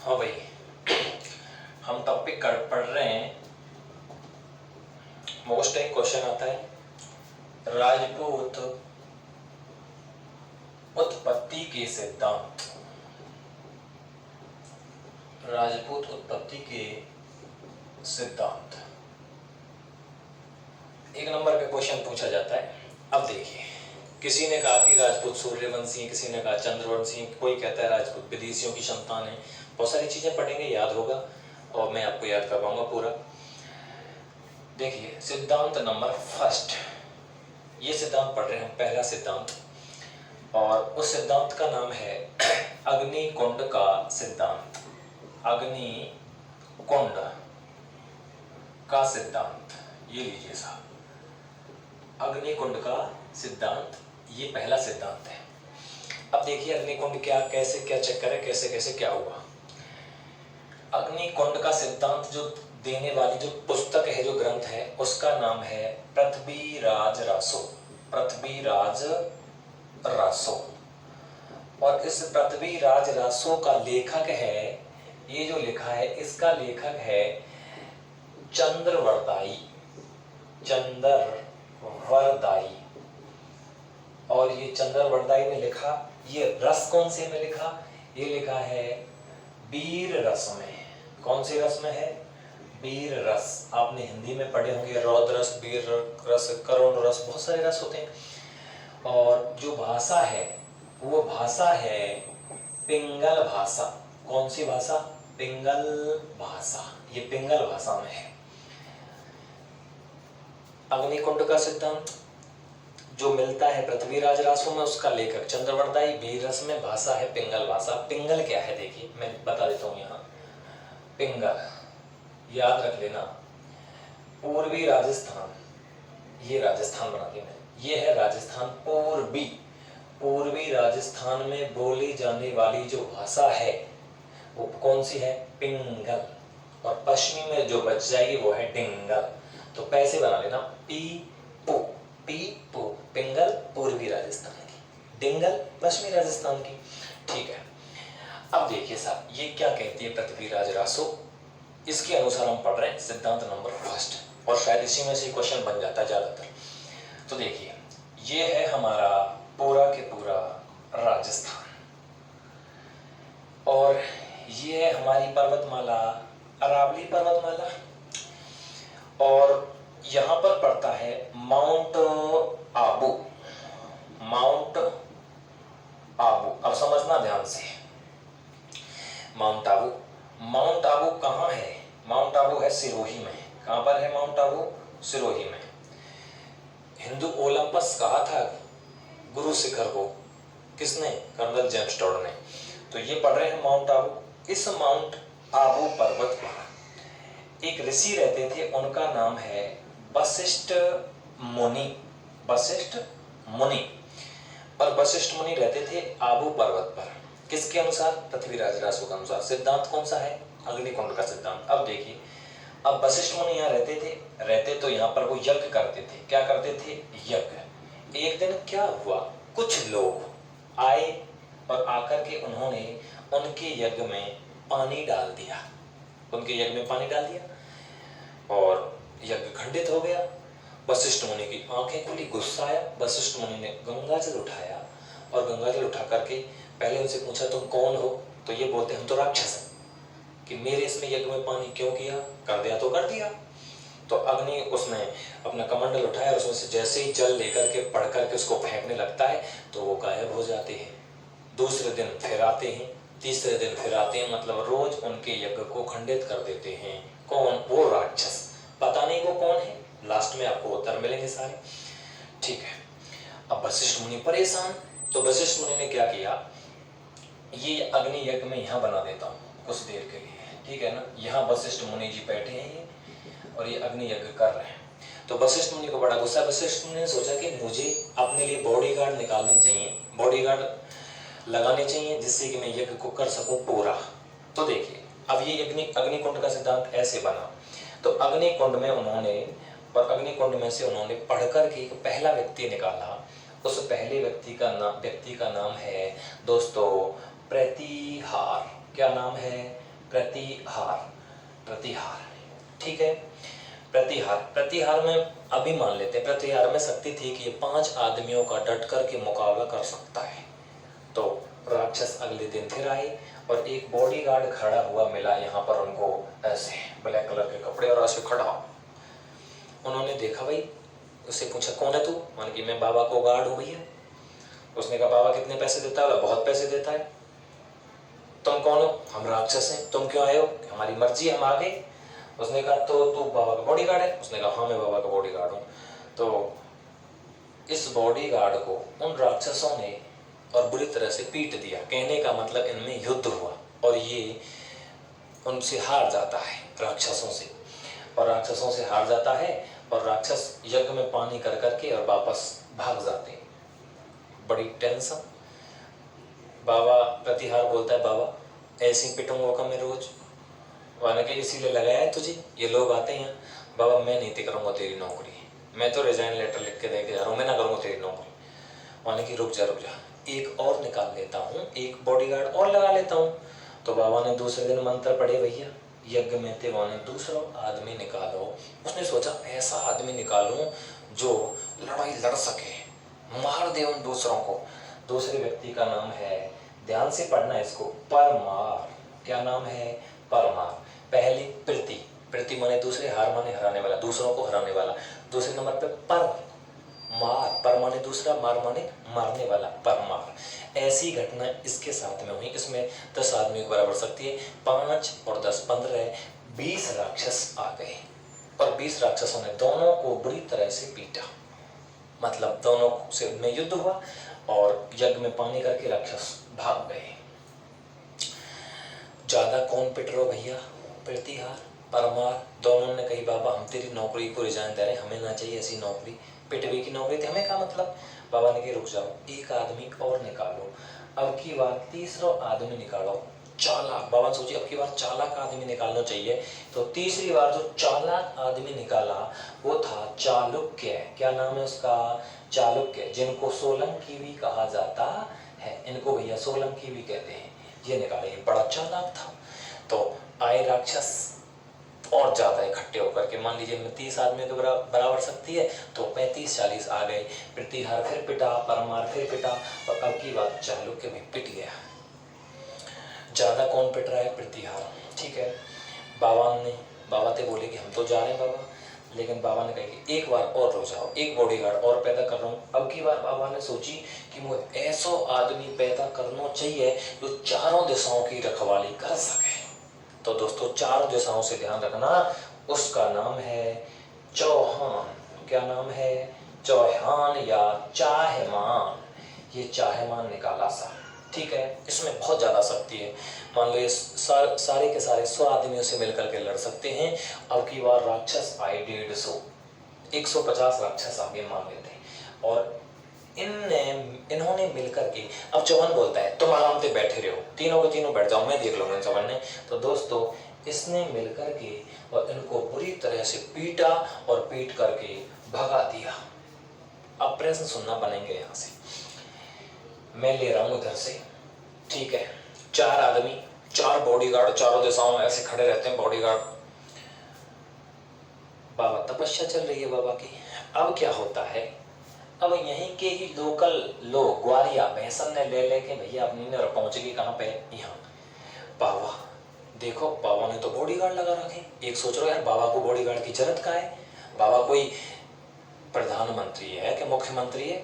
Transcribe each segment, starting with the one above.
हाँ भाई, हम टॉपिक पढ़ रहे हैं। मोस्ट एक क्वेश्चन आता है, राजपूत उत्पत्ति के सिद्धांत। राजपूत उत्पत्ति के सिद्धांत एक नंबर का क्वेश्चन पूछा जाता है। अब देखिए, किसी ने कहा कि राजपूत सूर्यवंशी हैं, किसी ने कहा चंद्रवंशी हैं, कोई कहता है राजपूत विदेशियों की संतान है। बहुत सारी चीजें पढ़ेंगे, याद होगा और मैं आपको याद करवाऊंगा पूरा। देखिए, सिद्धांत नंबर फर्स्ट, ये सिद्धांत पढ़ रहे हैं हम, पहला सिद्धांत, और उस सिद्धांत का नाम है अग्निकुंड का सिद्धांत। अग्निकुंड का सिद्धांत, ये लीजिए साहब, अग्निकुंड का सिद्धांत, ये पहला सिद्धांत है। अब देखिए अग्निकुंड क्या, कैसे क्या चक्कर है, कैसे कैसे क्या हुआ। अग्निकुंड का सिद्धांत जो देने वाली जो पुस्तक है, जो ग्रंथ है, उसका नाम है पृथ्वीराज रासो। पृथ्वीराज रासो। और इस पृथ्वीराज रासो का लेखक है, ये जो लिखा है इसका लेखक है चंद्रवरदाई। चंद्रवरदाई। और ये चंद्रवरदाई ने लिखा, ये रस कौन से में लिखा, ये लिखा है वीर रस में। कौन सी रस में है? वीर रस। आपने हिंदी में पढ़े होंगे, रौद्र रस, वीर रस, करुण रस, बहुत सारे रस होते हैं। और जो भाषा है वो भाषा है पिंगल भाषा। कौन सी भाषा? पिंगल भाषा। ये पिंगल भाषा में है। अग्निकुंड का सिद्धांत जो मिलता है पृथ्वीराज रासो में, उसका लेखक चंद्रवरदाई, वीर रस में, भाषा है पिंगल भाषा। पिंगल क्या है देखिए, मैं बता देता हूं यहाँ। पिंगल याद रख लेना, पूर्वी राजस्थान, ये राजस्थान बना दिया मैं, ये है राजस्थान। पूर्वी राजस्थान में बोली जाने वाली जो भाषा है वो कौन सी है? पिंगल। और पश्चिमी में जो बच जाएगी वो है डिंगल। तो पैसे बना लेना, पी पू पिंगल पूर्वी राजस्थान की, डिंगल पश्चिमी राजस्थान की। ठीक है, अब देखिए साहब, ये क्या कहती है पृथ्वीराज रासो, इसके अनुसार हम पढ़ रहे हैं सिद्धांत नंबर फर्स्ट, और शायद इसी में से क्वेश्चन बन जाता है ज्यादातर। तो देखिए, ये है हमारा पूरा के पूरा राजस्थान, और ये है हमारी पर्वतमाला, अरावली पर्वतमाला, और यहां पर पड़ता है माउंट आबू। माउंट आबू, अब समझना ध्यान से। माउंट आबू, माउंट आबू कहाँ है? माउंट आबू है सिरोही में। कहां पर है माउंट आबू? सिरोही में। हिंदू ओलंपस कहा था गुरु शिखर को, किसने? कर्नल जेम्स टॉड ने। तो ये पढ़ रहे हैं माउंट आबू। इस माउंट आबू पर्वत पर एक ऋषि रहते थे, उनका नाम है वशिष्ठ मुनि। वशिष्ठ मुनि। और वशिष्ठ मुनि रहते थे आबू पर्वत पर। किसके अनुसार? पृथ्वीराज रासो के अनुसार। सिद्धांत कौन सा है? अग्निकुंड का सिद्धांत। अब देखिए, अब वशिष्ठ मुनि यहाँ रहते तो यहाँ पर वो यज्ञ करते थे। क्या करते थे? यज्ञ। एक दिन क्या हुआ, कुछ लोग आए और आकर के उन्होंने उनके यज्ञ में पानी डाल दिया। उनके यज्ञ में पानी डाल दिया और यज्ञ खंडित हो गया। वशिष्ठ मुनि की आंखें खुली, गुस्सा आया। वशिष्ठ मुनि ने गंगा जल उठाया, और गंगा जल उठा करके पहले उनसे पूछा तुम कौन हो? तो ये बोलते हम तो राक्षस हैं, कि मेरे इसमें यज्ञ में पानी क्यों किया? कर दिया तो कर दिया। तो अग्नि, उसने अपना कमंडल उठाया और उसमें से जैसे ही जल लेकर के पढ़ करके उसको फेंकने लगता है तो वो गायब हो जाते हैं। दूसरे दिन फिर आते हैं, तीसरे दिन फिर आते हैं, मतलब रोज उनके यज्ञ को खंडित कर देते हैं। कौन? वो राक्षस। पता नहीं वो कौन है, लास्ट में आपको उत्तर मिलेंगे सारे। ठीक है, अब वशिष्ठ मुनि परेशान। तो वशिष्ठ मुनि ने क्या किया, ये अग्नि यज्ञ में यहाँ बना देता हूँ कुछ देर के लिए, ठीक है ना। यहाँ वशिष्ठ मुनि जी बैठे हैं और ये अग्नि यज्ञ कर रहे हैं। तो वशिष्ठ मुनि को बड़ा गुस्सा। वशिष्ठ मुनि ने सोचा कि मुझे अपने लिए बॉडीगार्ड निकालने चाहिए, बॉडीगार्ड लगाने चाहिए, जिससे कि मैं यज्ञ को कर सकूं पूरा। तो देखिए, अब ये अग्निकुंड का सिद्धांत ऐसे बना। तो अग्निकुंड में उन्होंने, और अग्निकुंड में से उन्होंने पढ़ कर के एक पहला व्यक्ति निकाला। उस पहले व्यक्ति का नाम है दोस्तों प्रतिहार। क्या नाम है? प्रतिहार, प्रतिहार, ठीक है। प्रतिहार, प्रतिहार में अभी मान लेते हैं प्रतिहार में शक्ति थी कि ये 5 आदमियों का डट कर के मुकाबला कर सकता है। तो राक्षस अगले दिन फिर आए और एक बॉडीगार्ड खड़ा हुआ मिला यहाँ पर उनको, ऐसे ब्लैक कलर के कपड़े और ऐसे खड़ा। उन्होंने देखा, भाई उससे पूछा कौन है तू? मान कि मैं बाबा को गार्ड हूँ भैया। उसने कहा बाबा कितने पैसे देता है? बहुत पैसे देता है। तुम कौन हो? हम राक्षस हैं। तुम क्यों आए हो? हमारी मर्जी, हम आ गए। उसने कहा तो तू बाबा का बॉडीगार्ड है? उसने कहा हाँ मैं बाबा का बॉडीगार्ड हूँ। तो इस बॉडीगार्ड को उन राक्षसों ने और बुरी तरह से पीट दिया। कहने का मतलब इनमें युद्ध हुआ और ये उनसे हार जाता है, राक्षसों से, और राक्षसों से हार जाता है और राक्षस यज्ञ में पानी कर करके और वापस भाग जाते हैं। बड़ी टेंशन। बाबा प्रतिहार बोलता है बाबा ऐसे ही पिटूंगा का मैं रोज? वाने के इसीलिए लगाया है तुझे, ये लोग आते हैं। बाबा मैं नहीं करूँगा तेरी नौकरी, मैं तो रिजाइन लेटर लिख के दे के जा रहा हूँ, मैं ना करूँगा तेरी नौकरी। वाने की रुक जा, एक और निकाल लेता हूँ, एक बॉडीगार्ड और लगा लेता हूँ। तो बाबा ने दूसरे दिन मंत्र पढ़े, भैया यज्ञ में थे वाने दूसरा आदमी निकालो। उसने सोचा ऐसा आदमी निकालूं जो लड़ाई लड़ सके, मार दे उन दूसरों को। दूसरे व्यक्ति का नाम है, ध्यान से पढ़ना इसको, परमार। क्या नाम है? परमार। पहली प्रीति, प्रीति माने दूसरे, हार माने हराने वाला, दूसरों को हराने वाला। दूसरे नंबर पे पर मार, पर माने दूसरा, मार माने मारने वाला, परमार। ऐसी घटना इसके साथ में हुई। इसमें 10 आदमी को बराबर शक्ति है, 5 और 10 15, 20 राक्षस आ गए और 20 राक्षसों ने दोनों को बुरी तरह से पीटा। मतलब दोनों से में युद्ध हुआ और यज्ञ में पानी करके राक्षस भाग गए। ज्यादा कौन पिट रहा भैया? प्रतिहार, परमार, दोनों ने कही बाबा हम तेरी नौकरी को रिजाइन दे रहे, हमें ना चाहिए ऐसी नौकरी, पिटवे की नौकरी थी, हमें क्या मतलब? बाबा ने कहा रुक जाओ, एक आदमी और निकालो। अब की बार तीसरा आदमी निकालो, चालाक। बाबा ने सोची अब की बार चालाक आदमी निकालना चाहिए। तो तीसरी बार जो चालाक आदमी निकाला वो था चालुक्य। क्या नाम है उसका? चालुक्य, जिनको सोलंकी भी कहा जाता है। इनको भैया सोलंकी भी कहते हैं। ये निकाले, ये बड़ा चालाक था। तो आए राक्षस और ज्यादा इकट्ठे होकर के, मान लीजिए 30 आदमी के बराबर शक्ति है तो 35-40 आ गए। प्रतिहार फिर पिटा, परमार फिर पिटा और अब की बात चालुक्य भी पिट गया। ज्यादा कौन पिट रहा है? प्रतिहार, ठीक है। बाबा थे बोले कि हम तो जा रहे हैं बाबा, लेकिन बाबा ने कहा कि एक बार और रुक जाओ, एक बॉडीगार्ड और पैदा कर रहा हूँ। अब की बार बाबा ने सोची कि मुझे ऐसा आदमी पैदा करना चाहिए जो चारों दिशाओं की रखवाली कर सके। तो दोस्तों चारों दिशाओं से ध्यान रखना, उसका नाम है चौहान। क्या नाम है? चौहान या चाहमान। ये चाहमान निकाला सा, ठीक है। इसमें बहुत ज्यादा शक्ति है। मान लो ये सारे के सारे 100 आदमियों से मिलकर के लड़ सकते हैं। अब की बार राक्षस आए 150, 150 राक्षस आगे मान लेते हैं और इन्होंने मिलकर के, अब चौहान बोलता है तुम आराम से बैठे रहो, तीनों के तीनों बैठ जाओ, मैं देख लूंगा। चौहान ने तो दोस्तों इसने मिलकर के और इनको बुरी तरह से पीटा और पीट करके भगा दिया। अब प्रश्न सुनना बनेंगे यहां से, मैं ले रहा हूं उधर से, ठीक है। 4 आदमी, 4 बॉडीगार्ड चारों दिशाओं में ऐसे खड़े रहते हैं बॉडीगार्ड। बाबा तपस्या चल रही है बाबा की। अब क्या होता है, अब यहीं के ही लोकल लोग ग्वारिया भैंसन ने ले लेके भैया अपनी ने पहुंच गई कहाँ पे? यहाँ। बाबा देखो, बाबा ने तो बॉडीगार्ड लगा रखे। एक सोच रहा यार बाबा को बॉडीगार्ड की जरूरत का है? बाबा कोई प्रधानमंत्री है कि मुख्यमंत्री है,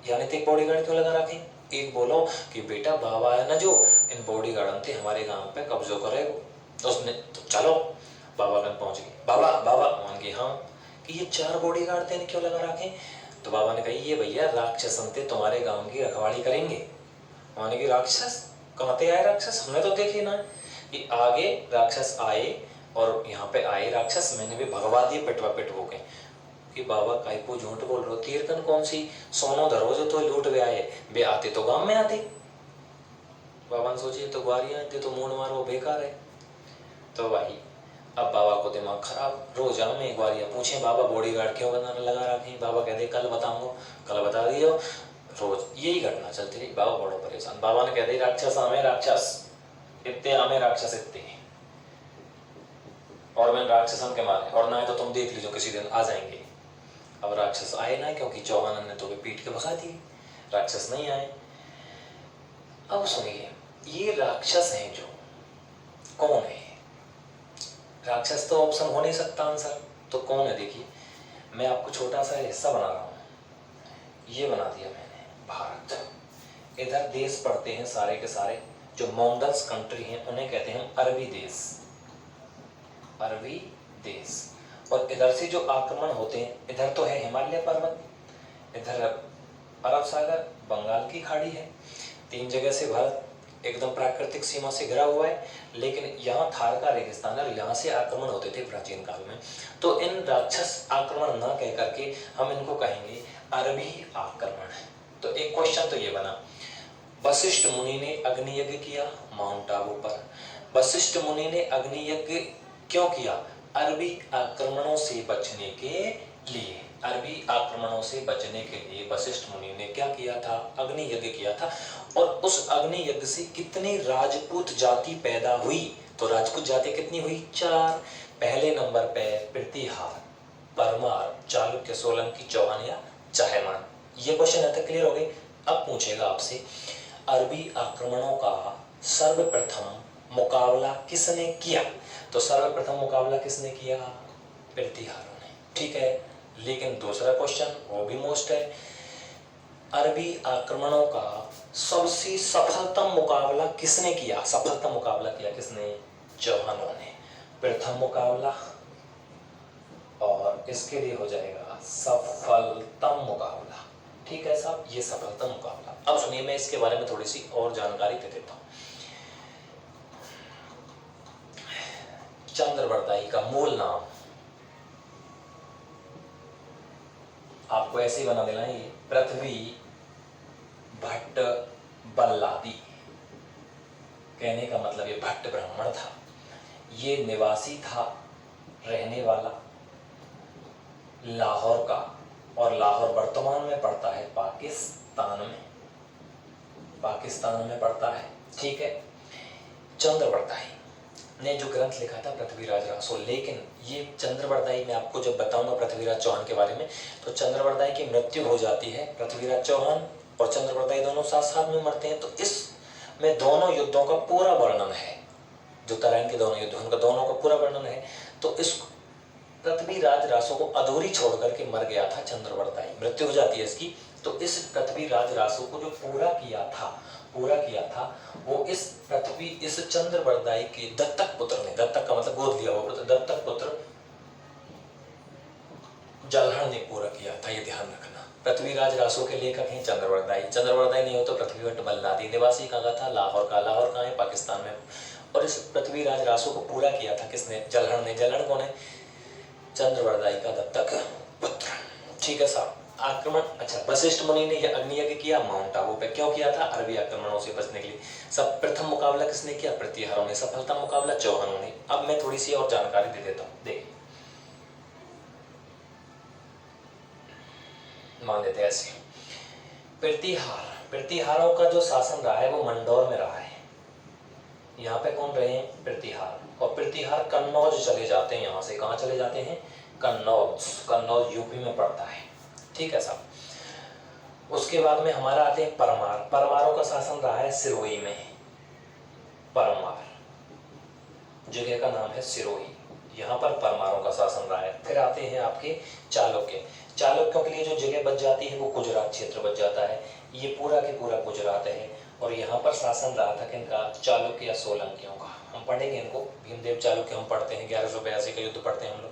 यानी तो बॉडीगार्ड क्यों लगा रखे? एक बोलो कि बेटा बाबा है ना जो, इन बॉडीगार्ड थे हमारे गांव पे कब्जो करेगा। उसने तो चलो बाबा तक पहुंच गई। बाबा बाबा मान गए हाँ कि ये 4 बॉडीगार्ड थे, क्यों लगा रखे? तो बाबा ने कही ये भैया राक्षस थे, तुम्हारे गांव की रखवाली करेंगे। माने कि राक्षस कहते आए राक्षस, हमने तो देखे ना कि आगे राक्षस आए और यहाँ पे आए राक्षस, मैंने भी भगवा दिए पिटवा पिटवो के कि बाबा काय को झूठ बोल रहे हो, कीर्तन कौन सी सोनो धरो जो तो लूट वे आए, बे आते तो गांव में आते। बाबा ने सोचिए तो ग्वारियां आते तो मूड मारो बेकार है। तो भाई अब बाबा को दिमाग खराब, रोज में ग्वारिया पूछे बाबा बॉडीगार्ड क्यों बनाने लगा रखे? बाबा कहते कल बताऊंगा, कल बता दियो। रोज यही घटना चलती रही। बाबा बड़ो परेशान। बाबा ने कह दी राक्षस आमे राक्षस इतने, आमे राक्षस इतने। और मैं राक्षसन के मारे, और ना है तो तुम देख लीजिए किसी दिन आ जाएंगे। अब राक्षस आए ना, क्योंकि चौहान ने तो पीट के भगा दिए, राक्षस नहीं आए। अब सुनिए, ये राक्षस हैं जो, कौन है राक्षस? तो ऑप्शन हो नहीं सकता आंसर, तो कौन है? देखिए मैं आपको छोटा सा हिस्सा बना रहा हूं, ये बना दिया मैंने, भारत। इधर देश पड़ते हैं सारे के सारे, जो माउंटेन्स कंट्री हैं उन्हें कहते हैं अरबी देश, अरबी देश। और इधर से जो आक्रमण होते हैं, इधर तो है हिमालय पर्वत, इधर अरब सागर, बंगाल की खाड़ी है, 3 जगह से भारत एकदम प्राकृतिक सीमा से घिरा हुआ है। लेकिन यहाँ थार का रेगिस्तान है, यहाँ से आक्रमण होते थे प्राचीन काल में। तो इन राक्षस आक्रमण ना कह करके हम इनको कहेंगे अरबी आक्रमण। तो एक क्वेश्चन तो ये बना, वशिष्ठ मुनि ने अग्नि यज्ञ किया माउंट आबू पर। वशिष्ठ मुनि ने अग्नि यज्ञ क्यों किया? अरबी आक्रमणों से बचने के लिए। अरबी आक्रमणों से बचने के लिए वशिष्ठ मुनि ने क्या किया था? अग्नि यज्ञ किया था। और उस अग्नि यज्ञ से कितनी राजपूत जाति पैदा हुई? तो राजपूत जाति कितनी हुई? 4। पहले नंबर पे प्रतिहार, परमार, चालुक्य, सोलंकी, चौहान या चाहेमान। ये क्वेश्चन यहाँ तक क्लियर हो गए। अब पूछेगा आपसे, अरबी आक्रमणों का सर्वप्रथम मुकाबला किसने किया? तो सर्वप्रथम मुकाबला किसने किया? प्रतिहारों ने, ठीक है। लेकिन दूसरा क्वेश्चन वो भी मोस्ट है, अरबी आक्रमणों का सबसे सफलतम मुकाबला किसने किया? सफलतम मुकाबला किया किसने? चौहानों ने। प्रथम मुकाबला, और इसके लिए हो जाएगा सफलतम मुकाबला, ठीक है साहब, ये सफलतम मुकाबला। अब सुनिए, मैं इसके बारे में थोड़ी सी और जानकारी दे देता हूं। चंद्रवरदाई का मूल नाम आपको ऐसे ही बना देना है, ये पृथ्वी भट्ट बल्लादी। कहने का मतलब ये भट्ट ब्राह्मण था, ये निवासी था, रहने वाला लाहौर का, और लाहौर वर्तमान में पड़ता है पाकिस्तान में, पाकिस्तान में पड़ता है, ठीक है। चंद्रवरदाई ने जो ग्रंथ लिखा था पृथ्वीराज रासो, लेकिन ये चंद्रवरदाई मैं आपको जब बताऊंगा पृथ्वीराज चौहान के बारे में, तो चंद्रवरदाई की मृत्यु हो जाती है। पृथ्वीराज चौहान और चंद्रवरदाई दोनों साथ साथ में मरते हैं। तो इसमें दोनों युद्धों का पूरा वर्णन है, जो तराइन के दोनों युद्ध, उनका दोनों का पूरा वर्णन है। तो इस पृथ्वीराज रासो को अधूरी छोड़ करके मर गया था चंद्रवरदाई, मृत्यु हो जाती है इसकी। तो इस पृथ्वीराज रासो को जो पूरा किया था वो इस चंद्रवरदाई के दत्तक पुत्र ने, दत्तक का मतलब गोद लिया हुआ, दत्तक पुत्र जलहण ने पूरा किया था, ये ध्यान रखना। पृथ्वीराज रासो के लेखक हैं चंद्रवरदाई। चंद्रवरदाई नहीं हो तो पृथ्वी भट्ट बल्लादी। निवासी कहाँ का था? लाहौर का। लाहौर कहाँ है? पाकिस्तान में। और इस पृथ्वीराज रासो को पूरा किया था किसने? जलहण ने। जलहण कौन है? चंद्रवरदाई का दत्तक पुत्र, ठीक है साहब। आक्रमण, अच्छा, वशिष्ठ मुनि ने यह अग्नि यज्ञ किया माउंट आबू पे, क्यों किया था? अरबी आक्रमणों से बचने के लिए। सब प्रथम मुकाबला किसने किया? प्रतिहारों ने। सफलतम मुकाबला चौहानों ने। अब मैं थोड़ी सी और जानकारी दे देता हूँ। देखिए, मान लेते हैं ऐसे, प्रतिहारों का जो शासन रहा है वो मंदौर में रहा है। यहाँ पे कौन रहे हैं? प्रतिहार। और प्रतिहार कन्नौज चले जाते हैं, यहाँ से कहाँ चले जाते हैं? कन्नौज। कन्नौज यूपी में पड़ता है, ठीक है साहब। उसके बाद में हमारा आते हैं परमार। परमारों का शासन रहा है सिरोही में। परमार जगह का नाम है सिरोही, यहाँ पर परमारों का शासन रहा है। फिर आते हैं आपके चालुक्य। चालुक्यों के लिए जो जगह बच जाती है वो गुजरात क्षेत्र बच जाता है। ये पूरा के पूरा गुजरात है। और यहाँ पर शासन रहा था किनका? चालुक्य या सोलंकियों का। हम पढ़ेंगे इनको, भीमदेव चालुक्य हम पढ़ते हैं, 1182 का युद्ध पढ़ते हैं हम लोग।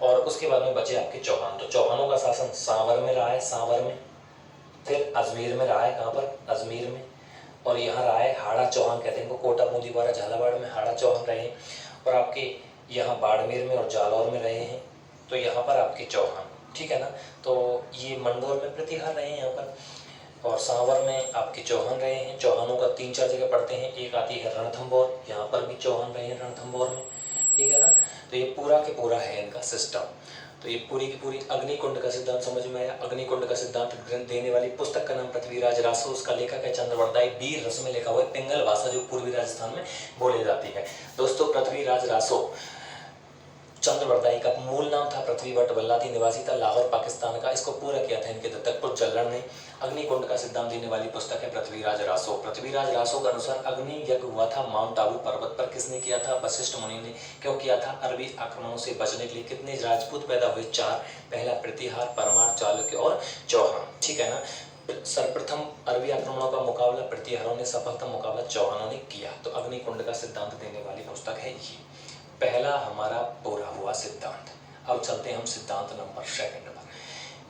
और उसके बाद में बचे आपके चौहान। तो चौहानों का शासन सांवर में रहा है, सांवर में। फिर अजमेर में रहा है, कहाँ पर? अजमेर में। और यहाँ रहा है हाड़ा चौहान, कहते हैं इनको, कोटा बूंदी द्वारा झालावाड़ में हाड़ा चौहान रहे हैं। और आपके यहाँ बाड़मेर में और जालौर में रहे हैं। तो यहाँ पर आपके चौहान, ठीक है ना। तो ये मंदौर में प्रतिहार रहे हैं यहाँ पर, और सांवर में आपके चौहान रहे हैं। चौहानों का 3-4 जगह पड़ते हैं। एक आती है रणथंभौर, यहाँ पर भी चौहान रहे हैं रणथंभौर में, ठीक है ना। तो ये पूरा के पूरा है इनका सिस्टम। तो ये पूरी की पूरी अग्निकुंड का सिद्धांत समझ में आया। अग्निकुंड का सिद्धांत ग्रंथ देने वाली पुस्तक का नाम पृथ्वीराज रासो, उसका लेखक है चंद्रवरदाई। वीर रस में लिखा हुआ है, पिंगल भाषा जो पूर्वी राजस्थान में बोली जाती है। दोस्तों, पृथ्वीराज रासो चंद्रवरदाई का मूल नाम था पृथ्वी भट्ट बल्लाती, निवासी था लाहौर पाकिस्तान का। इसको पूरा किया था इनके दत्तकपुर जल्लड़ ने। अग्निकुंड का सिद्धांत देने वाली पुस्तक है पृथ्वीराज रासो। पृथ्वीराज रासो के अनुसार अग्नि यज्ञ हुआ था माउंट आबू पर्वत पर। किसने किया था? वशिष्ठ मुनि ने। क्यों किया था? अरबी आक्रमणों से बचने के लिए। कितने राजपूत पैदा हुए? 4। पहला प्रतिहार, परमार, चालुक्य और चौहान। ठीक है ना। सर्वप्रथम अरबी आक्रमणों का मुकाबला प्रतिहारों ने, सफलतम मुकाबला चौहानों ने किया। तो अग्निकुंड का सिद्धांत देने वाली पुस्तक है ये। पहला हमारा पूरा हुआ सिद्धांत। अब चलते हैं हम सिद्धांत नंबर 2 पर।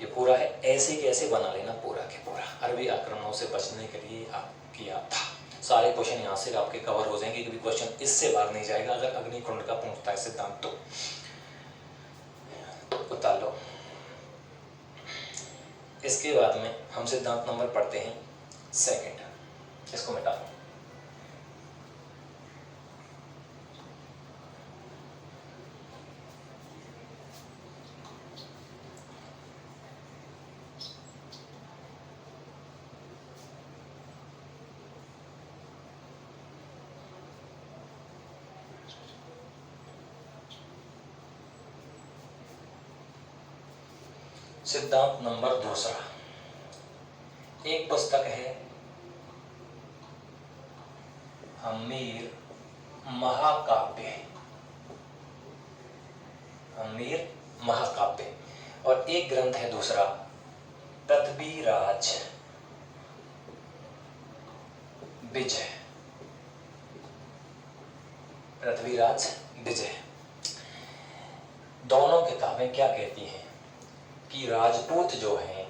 ये पूरा है, ऐसे कैसे बना लेना पूरा के पूरा। अरबी आक्रमणों से बचने के लिए आप किया था। सारे क्वेश्चन यहाँ से आपके कवर हो जाएंगे, क्योंकि क्वेश्चन इससे बाहर नहीं जाएगा अगर अग्निकुंड का पूछता है सिद्धांत तो बता लो। इसके बाद में हम सिद्धांत नंबर पढ़ते हैं 2। इसको मिटा लो। सिद्धांत नंबर 2। एक पुस्तक है हम्मीर महाकाव्य। हम्मीर महाकाव्य। और एक ग्रंथ है दूसरा पृथ्वीराज विजय। पृथ्वीराज विजय। दोनों किताबें क्या कहती हैं कि राजपूत जो हैं,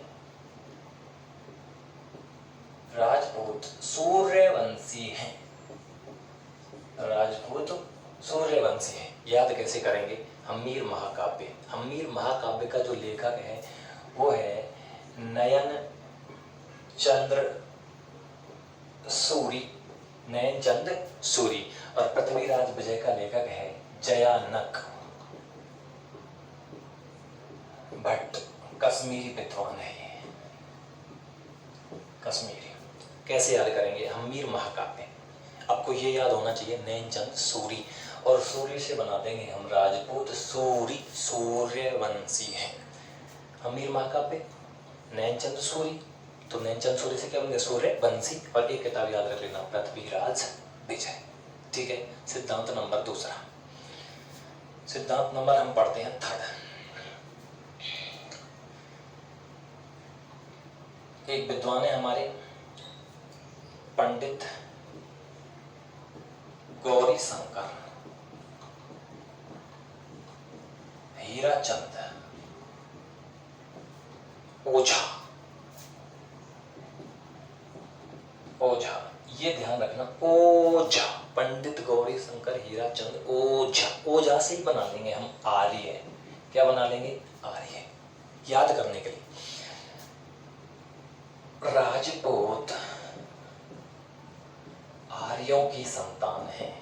राजपूत सूर्यवंशी हैं। राजपूत सूर्यवंशी हैं। याद कैसे करेंगे? हम्मीर महाकाव्य। हम्मीर महाकाव्य का जो लेखक है वो है नयन चंद्र सूरी। नयन चंद्र सूरी। और पृथ्वीराज विजय का लेखक है जयानक भट्ट। कश्मीरी विद्वान है ये, कश्मीरी। कैसे याद करेंगे? हम्मीर महाकाव्य। आपको ये याद होना चाहिए नैनचंद सूरी, और सूरी से बना देंगे हम राजपूत सूरी, सूर्यवंशी है। हम्मीर महाकाव्य, नैनचंद सूरी, तो नैनचंद सूरी से क्या बनेंगे? सूर्यवंशी। और एक किताब याद रख लेना पृथ्वीराज विजय। ठीक है। सिद्धांत नंबर 2। सिद्धांत नंबर हम पढ़ते हैं 3। एक विद्वान है हमारे पंडित गौरी शंकर हीराचंद ओझा। ओझा, ये ध्यान रखना, ओझा। पंडित गौरी शंकर हीराचंद ओझा। ओझा से ही बना लेंगे हम आर्य। क्या बना लेंगे? आर्य। याद करने के लिए राजपूत आर्यों की संतान है।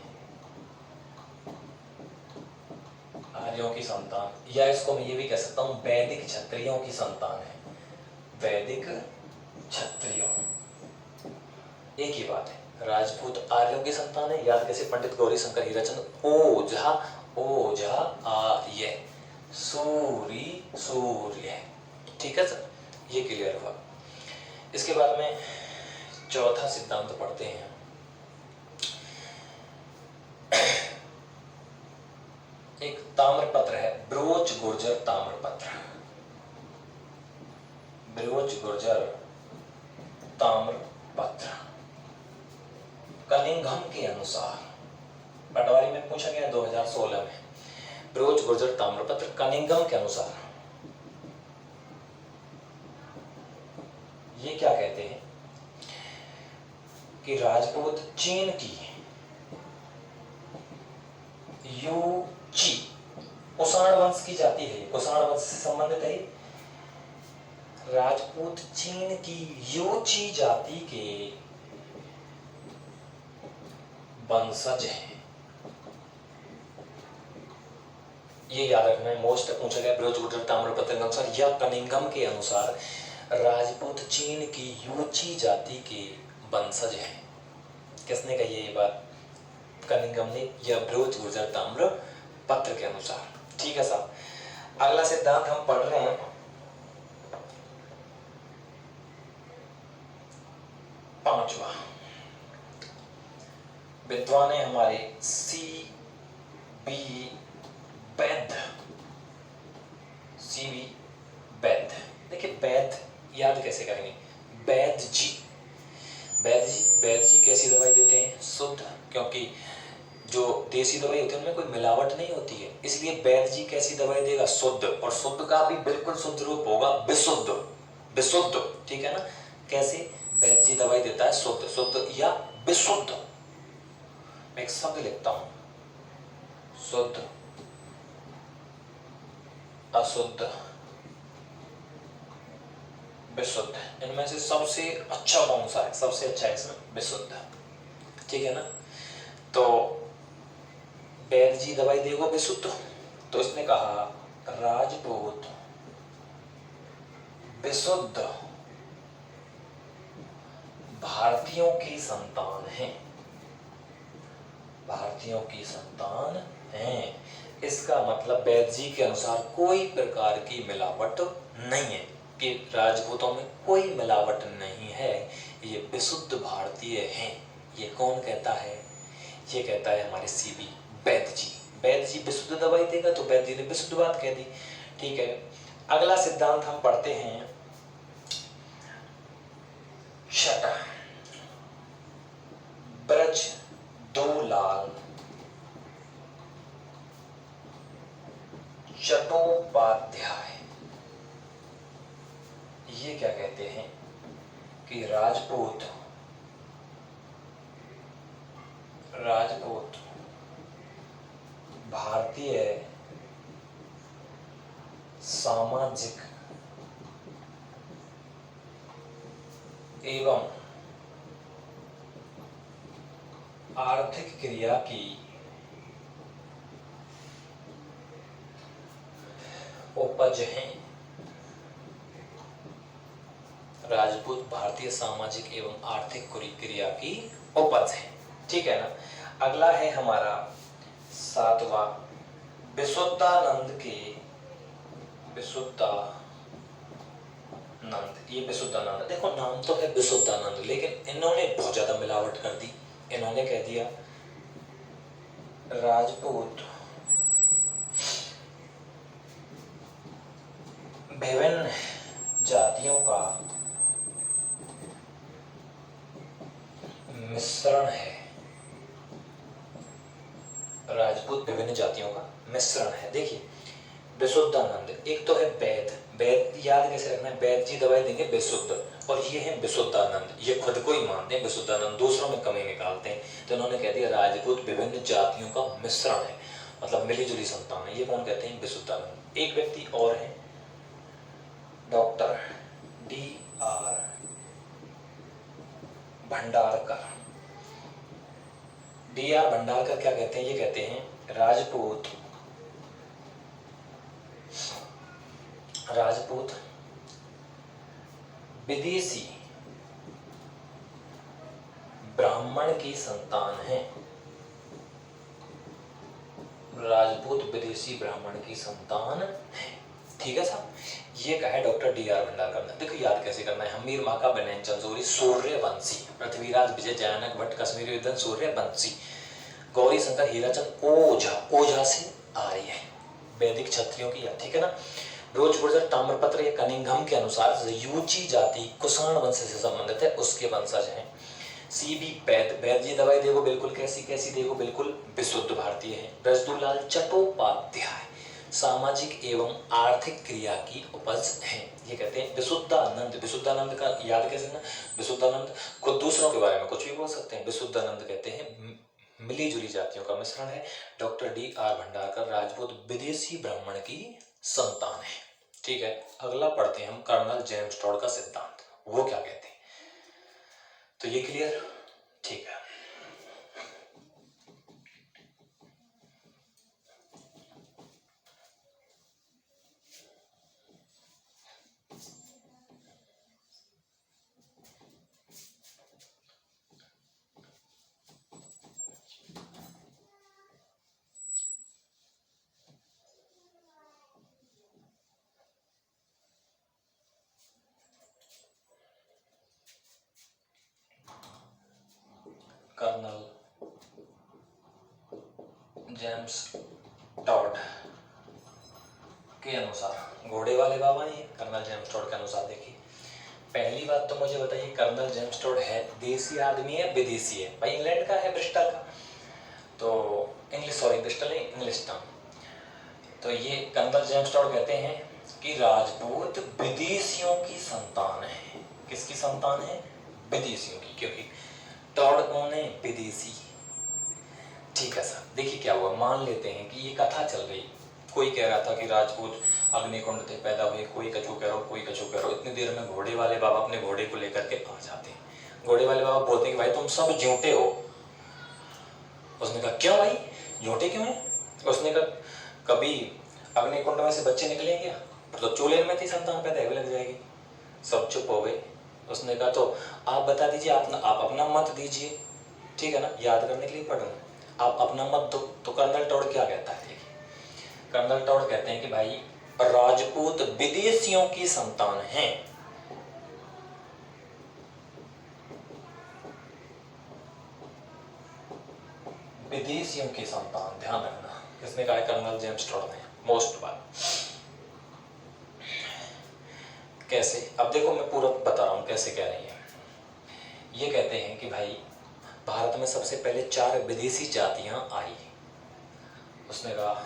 आर्यों की संतान, या इसको मैं ये भी कह सकता हूं वैदिक क्षत्रियों की संतान है। वैदिक क्षत्रियों, एक ही बात है। राजपूत आर्यों की संतान है। याद कैसे? पंडित गौरी शंकर हीराचंद ओझा। ओझा आर्य, सूरी सूर्य। ठीक है सर, ये क्लियर हुआ। इसके बाद में 4था सिद्धांत पढ़ते हैं। एक ताम्रपत्र है, ब्रोच गुर्जर ताम्रपत्र। ब्रोच गुर्जर ताम्रपत्र। कनिंघम के अनुसार, पटवारी में पूछा गया 2016 में, ब्रोच गुर्जर ताम्रपत्र कनिंघम के अनुसार ये क्या कहते हैं कि राजपूत चीन की यूची, कुषाण वंश की जाति है। कुषाण वंश से संबंधित है। राजपूत चीन की यूची जाति के वंशज हैं। ये याद रखना है, मोस्ट पूछा गया ब्रोच गुर्जर ताम्रपत्र के अनुसार या कनिंघम के अनुसार राजपूत चीन की यूची जाति के वंशज हैं। किसने कही ये बात? कनिंघम ने, या ब्रोच गुर्जर ताम्रपत्र के अनुसार। ठीक है साहब, अगला सिद्धांत हम पढ़ रहे हैं पांचवा। विद्वान है हमारे सी बी वैध। सी बी वैध, देखिए वैध याद कैसे करेंगे, वैध जी, वैध जी, वैध जी कैसी दवाई देते हैं, शुद्ध, क्योंकि जो देसी दवाई होती है उनमें कोई मिलावट नहीं होती है, इसलिए वैद्य जी कैसी दवाई देगा, शुद्ध, और शुद्ध का भी बिल्कुल शुद्ध रूप होगा विशुद्ध, विशुद्ध, ठीक है ना। कैसे वैद्य जी दवाई देता है, शुद्ध, शुद्ध या विशुद्ध। मैं एक शब्द लिखता हूं, शुद्ध, अशुद्ध, विशुद्ध, इनमें से सबसे अच्छा कौन सा है, सबसे अच्छा है इसमें विशुद्ध, ठीक है ना। तो वैद्य जी दवाई देगा विशुद्ध, तो इसने कहा राजपूत विशुद्ध भारतीयों की संतान है, भारतीयों की संतान है। इसका मतलब वैद्य जी के अनुसार कोई प्रकार की मिलावट नहीं है, कि राजपूतों में कोई मिलावट नहीं है, ये विशुद्ध भारतीय हैं। ये कौन कहता है, ये कहता है हमारे सीबी वैद्य जी। वैद्य जी विशुद्ध दवाई देगा तो वैद्य जी ने विशुद्ध बात कह दी, ठीक है। अगला सिद्धांत हम पढ़ते हैं छठा, ब्रज दो लाल चट्टोपाध्याय, ये क्या कहते हैं कि राजपूत, राजपूत भारतीय सामाजिक एवं आर्थिक क्रिया की उपज हैं। राजपूत भारतीय सामाजिक एवं आर्थिक क्रिया की उपज है, ठीक है ना। अगला है हमारा सातवां, विशुद्धानंद के, विशुद्धानंद, ये विशुद्धानंद, देखो नाम तो है विशुद्धानंद, लेकिन इन्होंने बहुत ज्यादा मिलावट कर दी। इन्होंने कह दिया राजपूत विभिन्न जातियों का मिश्रण है, राजपूत विभिन्न जातियों का मिश्रण है। देखिए विशुद्धानंद, एक तो है वैद, वैद याद कैसे रखना है, वैद जी दवाई देंगे विशुद्ध, और ये है विशुद्धानंद, ये खुद को ही मानते हैं विशुद्धानंद, दूसरों में कमी निकालते हैं। तो इन्होंने कह दिया राजपूत विभिन्न जातियों का मिश्रण है, मतलब मिलीजुली संतान है, ये कौन कहते हैं, विशुद्धानंद। एक व्यक्ति और है doctor D.R. Bhandarkar. D.R. Bhandarkar क्या कहते हैं, ये कहते हैं राजपूत, राजपूत विदेशी ब्राह्मण की संतान है, राजपूत विदेशी ब्राह्मण की संतान है, ठीक है साहब। ये कहा है डॉक्टर D.R. भंडारकर ने। देखो याद कैसे करना है, हमीर माका बनैन चंदोरी सूर्यवंशी, पृथ्वीराज विजय जयानक भट्ट कश्मीरी विद्वान सूर्यवंशी, गौरी शंकर हीराचंद ओझा, ओझा से आर्य है, वैदिक क्षत्रियों की, ठीक है ना। रोजपुरजर ताम्रपत्र या कनिंघम के अनुसार यूची जाति कुषाण वंश से संबंधित है, उसके वंशज हैं। सीबी वैद, वैद जी दवाई देखो बिल्कुल कैसी कैसी देखो, बिल्कुल विशुद्ध भारतीय है। ब्रजदूलाल चट्टोपाध्याय सामाजिक एवं आर्थिक क्रिया की उपज है, ये कहते हैं विशुद्धानंद। विशुद्धानंद का याद कैसे ना, विशुद्धानंद खुद दूसरों के बारे में कुछ भी बोल सकते हैं। विशुद्धानंद कहते हैं मिली जुली जातियों का मिश्रण है। Doctor D.R. भंडारकर राजपूत विदेशी ब्राह्मण की संतान है, ठीक है। अगला पढ़ते हैं हम कर्नल जेम्स टॉड का सिद्धांत, वो क्या कहते हैं। तो ये क्लियर, ठीक है। कर्नल जेम्स टॉड के अनुसार, घोड़े वाले बाबा ही कर्नल जेम्स टॉड के अनुसार। देखिए पहली बात तो मुझे बताइए, कर्नल जेम्स टॉड है देसी आदमी है विदेशी है? भाई इंग्लैंड का है, ब्रिस्टल का, तो ब्रिस्टल नहीं, इंग्लिश टाउन। तो ये कर्नल जेम्स टॉड कहते हैं कि राजपूत विदेशियों की संतान है। किसकी संतान है? विदेशियों की, क्योंकि टॉड कौन है? विदेशी। ठीक है सर, देखिए क्या हुआ, मान लेते हैं कि ये कथा चल रही, कोई कह रहा था कि राजपूत अग्निकुंड से पैदा हुए, कोई कछु कह रहा हो, कोई कछु कह रहा हो। इतनी देर में घोड़े वाले बाबा अपने घोड़े को लेकर के आ जाते हैं। घोड़े वाले बाबा बोलते हैं कि भाई तुम सब झूठे हो। उसने कहा क्यों भाई, झूठे क्यों है? उसने कहा कभी अग्निकुंड में से बच्चे निकले क्या? तो चूल्हे में थी संतान पैदा है, लग जाएगी। सब चुप हो गए। उसने कहा तो आप बता दीजिए, आप अपना मत दीजिए, ठीक है ना, याद करने के लिए पढ़ रहा हूँ, आप अपना मत दो। तो कर्नल टॉड क्या कहता है? देखिए कर्नल टॉड कहते हैं कि भाई राजपूत विदेशियों की संतान हैं। विदेशियों की संतान, ध्यान रखना, किसने कहा है? कर्नल जेम्स टॉड ने। मोस्ट बार कैसे, अब देखो मैं पूरा बता रहा हूं कैसे कह रही है। ये कहते हैं कि भाई भारत में सबसे पहले 4 विदेशी जातियां आई। उसने कहा,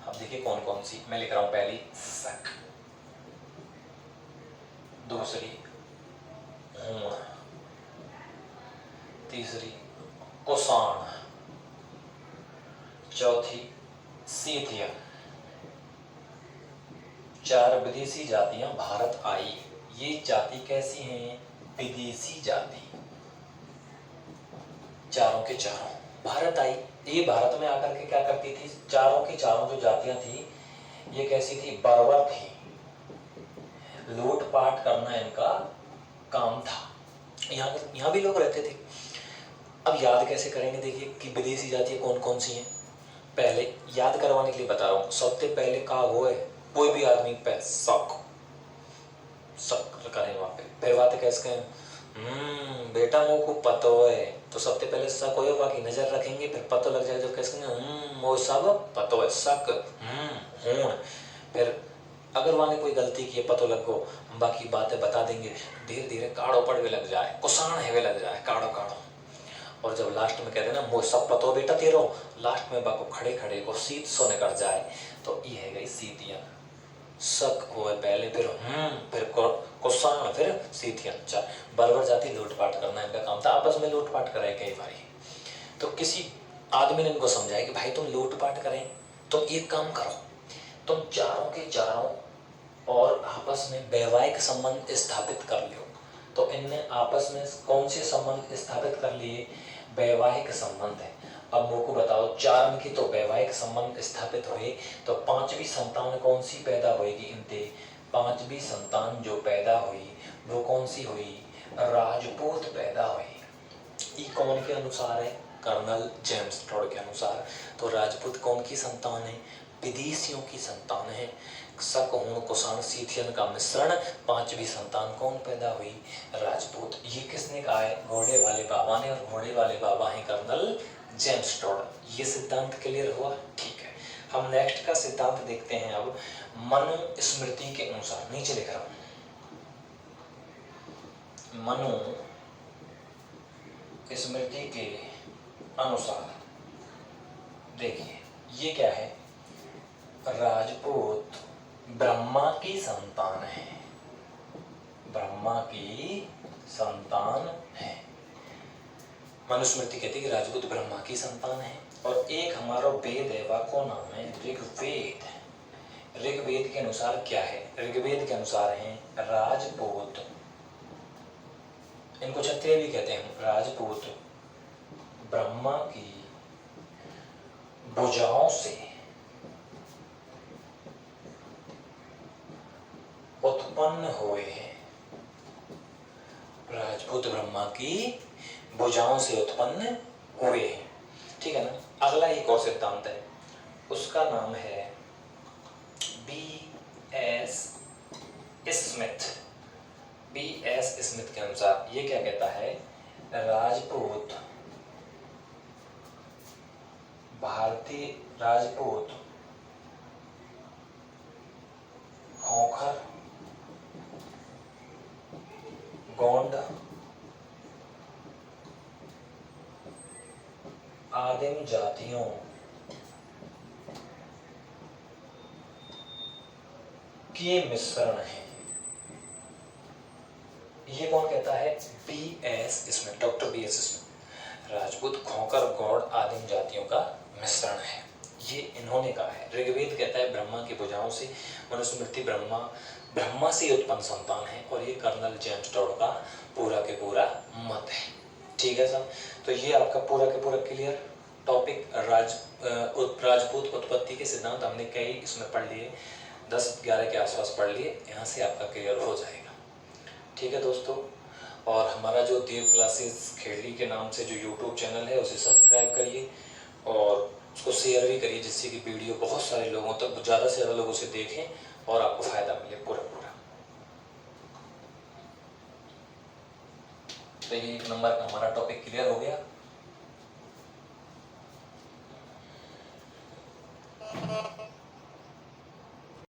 अब देखिए कौन कौन सी, मैं लिख रहा हूं। पहली सक, दूसरी हूण, तीसरी कुषाण, चौथी सीथियन। 4 विदेशी जातियां भारत आई। ये जाति कैसी हैं? विदेशी जाति। चारों के चारों भारत आई। ये भारत में आकर के क्या करती थी? चारों की चारों जो जातियां थी, ये कैसी थी? बर्बर थी। लूटपाट करना इनका काम था। यहाँ भी लोग रहते थे। अब याद कैसे करेंगे? देखिए कि विदेशी जातियां कौन कौन सी हैं। पहले याद करवाने के लिए बता रहा हूँ, सबसे पहले का वो है, कोई भी आदमी पे शक करें वहां पे। फिर बात कैसे कहें? बेटा मुझे को पतो है, तो सबसे पहले शक होगा कि नजर रखेंगे, फिर पता लग जाएगा। जो कैसे वो सब पतो है, शक हूं। फिर अगर वहां ने कोई गलती की है, पतो लग गो, बाकी बातें बता देंगे। धीरे धीरे काड़ो पड़ भी लग जाए, कुषाण है वे लग जाए, काड़ो काड़ो। और जब लास्ट में कहते ना वो सब पतो बेटा तेरो, लास्ट में बाको खड़े खड़े को सीत सो निकल जाए, तो ये है गई सीतियां। शक हुआ पहले, फिर कुषाण, फिर सीथियन। अच्छा, बर्बर जाति लूटपाट करना इनका काम था, आपस में लूटपाट करे कई बारी। तो किसी आदमी ने इनको समझाया कि भाई तुम लूटपाट करें, तुम एक काम करो, तुम चारों के चारों और आपस में वैवाहिक संबंध स्थापित कर लो। तो इनने आपस में कौन से संबंध स्थापित कर लिए? वैवाहिक संबंध है। अब मुझको बताओ, 4 की तो वैवाहिक संबंध स्थापित हुए, तो 5वीं संतान कौन सी पैदा होगी इनसे? 5वीं संतान जो पैदा हुई वो कौन सी हुई? राजपूत पैदा हुई। ये कौन के अनुसार है? कर्नल जेम्स टॉड के अनुसार। तो राजपूत कौन की संतान है? विदेशियों की संतान है। शक, हूण, कुषाण, सीथियन का मिश्रण, 5वीं संतान कौन पैदा हुई? राजपूत। ये किसने कहा है? घोड़े वाले बाबा ने, और घोड़े वाले बाबा हैं कर्नल जेम्स टॉड। ये सिद्धांत क्लियर हुआ? ठीक है, हम नेक्स्ट का सिद्धांत देखते हैं। अब मनु स्मृति के अनुसार, नीचे लिख रहा हूं, मनु स्मृति के अनुसार देखिए ये क्या है? राजपूत ब्रह्मा की संतान है, ब्रह्मा की संतान है। मनुस्मृति कहती है कि राजपूत ब्रह्मा की संतान है। और एक हमारा वेद है, वाको नाम है ऋग्वेद। ऋग्वेद के अनुसार क्या है? ऋग्वेद के अनुसार है राजपूत, इनको क्षत्रिय भी कहते हैं, राजपूत ब्रह्मा की भुजाओं से उत्पन्न हुए हैं। राजपूत ब्रह्मा की भुजाओं से उत्पन्न हुए हैं, ठीक है ना। अगला एक और सिद्धांत है, उसका नाम है B.S. स्मिथ। B.S. स्मिथ के अनुसार ये क्या कहता है? राजपूत भारतीय राजपूत खोखर गोंड आदिम जातियों के मिश्रण है। ये कौन कहता है? BS इसमें, डॉक्टर BS इसमें। राजपूत खोखर गौड़ आदिम जातियों का मिश्रण है, ये इन्होंने कहा है। ऋग्वेद कहता है ब्रह्मा की भुजाओं से मनुस्मृति ब्रह्मा से उत्पन्न संतान है, और ये कर्नल जेम्स टॉड का पूरा के पूरा मत है। ठीक है साहब, तो ये आपका पूरा के पूरा क्लियर टॉपिक। राजपूत उत्पत्ति के सिद्धांत हमने कई इसमें पढ़ लिए, 10-11 के आसपास पढ़ लिए, यहाँ से आपका क्लियर हो जाएगा। ठीक है दोस्तों, और हमारा जो देव क्लासेस खेड़ी के नाम से जो यूट्यूब चैनल है उसे सब्सक्राइब करिए और उसको शेयर भी करिए, जिससे कि वीडियो बहुत सारे लोगों तक, ज़्यादा से ज़्यादा लोगों से देखें और आपको फ़ायदा मिले पूरा। तो ये 1 नंबर का हमारा टॉपिक क्लियर हो गया।